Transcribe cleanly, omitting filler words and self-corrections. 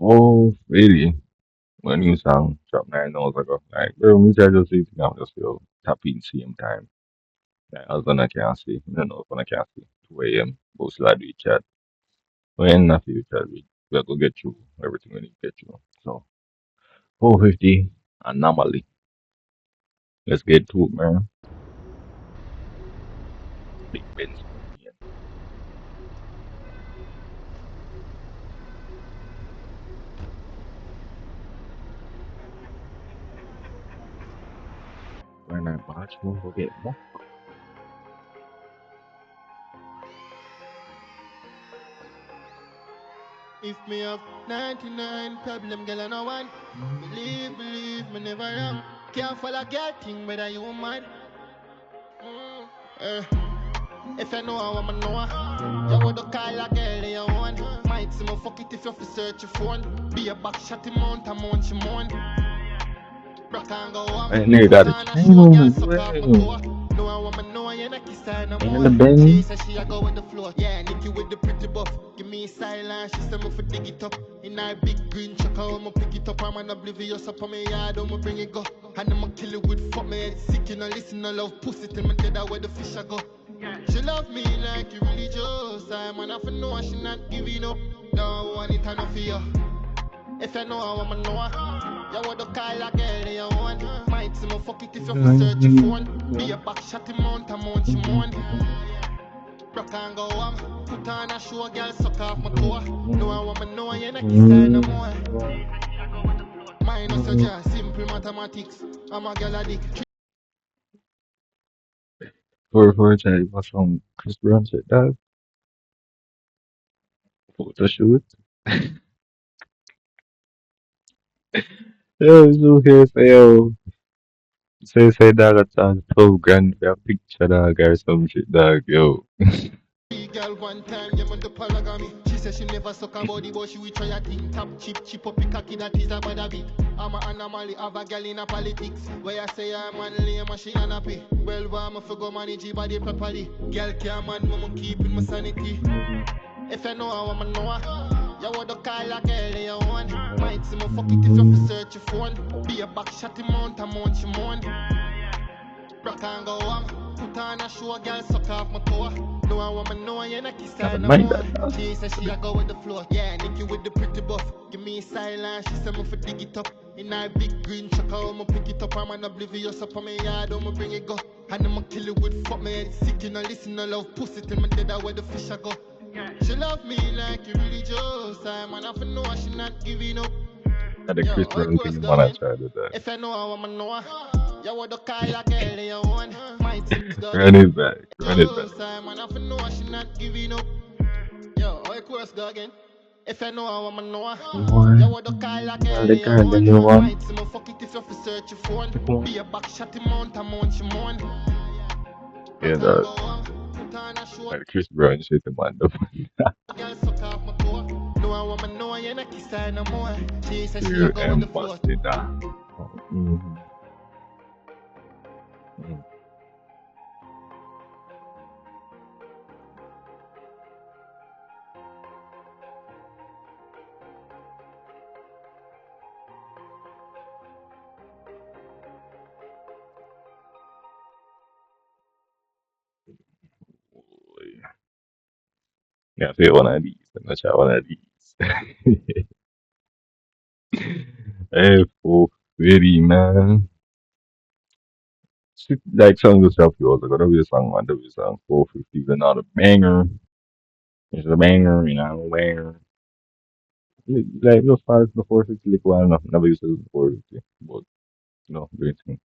Oh, really? When new song dropped 9 hours ago. Like, bro, me just see I'm just feel happy in same time. Like, I was gonna can't see. I don't know if I can't see. 2 a.m. Both like do chat. When I feel chat, we go get through everything we need to get through. So, 450, Anomaly. Let's get to it, man. Big Ben's opinion. When I watch, don't forget more. If me have 99 problem, girl, I know one. Believe me, never wrong. Can't follow girl thing, whether you man. Mm. Eh. If you know how I'm know, you would call a girl you want. Might see me fuck it if you fi search your phone. Be a back shot amount she moan. Rock and go I on. nigga Put got a on a chain show, on girl, as suck off my well. toe. Know I want me know you not kiss her no And more. the She Ben. said she a go with the flow. Yeah, Nikki with the pretty buff. Give me silence, she said me for dig it up. In her big green truck, I'ma pick it up. I'm an oblivious up on me yard, I'ma bring it go. And I'ma kill it with fuck me head sick. You know, listen, I love pussy till me dead, where the fish I go. She love me like you religious. I'm an off know she not giving up. Don't want it, I no fear. If you know how I'm know, you would call a girl you want. Might see me fuck it if you fi search your phone. Be a back shot amount she moan. Rock and go put on a show, girl, suck off my toe. No I want me know you not kiss her no more. Mine no such simple mathematics. I'm a girl addict. For tell what's from Chris Brown said that photo shoot. Yo, it's okay, say yo. Say dog a chance 12 grand for a picture dog or some shit dog, yo. Girl one time, you want the polygamy. She said she never suck a body, but she will try a thing. Tap chip up a cocky that is a bad habit. I'm a anomaly, have a girl in a politics. Where I say I'm manly, I'm a she unhappy. Well, I'm a go manage your body properly. Girl can't man, mama keeping my sanity. If you know how I'm know, you would call a girl you want. Might see me fuck it if you fi search your phone. Be a back shot amount she moan. Rock and go put on a show, girl, suck off my toe. No I want me know you not kiss I her don't no mind more. that dog. She said she a go with the flow. Yeah, Nikki with the pretty buff. Give me silence, she said me for dig it up. In her big green truck, I'ma pick it up. I'm an oblivious up on me yard, I'ma bring it go. And I'ma kill it with fuck me head sick. You know, listen, I love pussy till me dead, where the fish I go. She love me like you religious. I'm an off know she not giving up. At the Yo, Chris how it Brown goes thing, go man, I again? tried to that. If I know how I'm know, you would call a girl you want. Might go Run again. it back, run it back. Joe Simon, I know she not giving up. Yo, how it goes go again? If I know how I'm know, you One, would call a all girl the you girl that want. you want. Might see me fuck it if you fi search your phone. Pick one. Be a back shot amount she moan. Yeah, Rock and dog. go put on a show. Like the Chris Brown shit, man. Girl suck off my toe. No I want me know you not kiss her no more. She said she a You go with the flow. ambassador. Mm-hmm. Yeah, I feel one of these. I'm not sure one of these. Hey, for really, man. Like some good stuff you also got to be a song, man. To be a song 450 is not a banger. It's a banger, you know, banger. Like, just far as the 450, like, well, no, never used to listen to 450, but, great thing.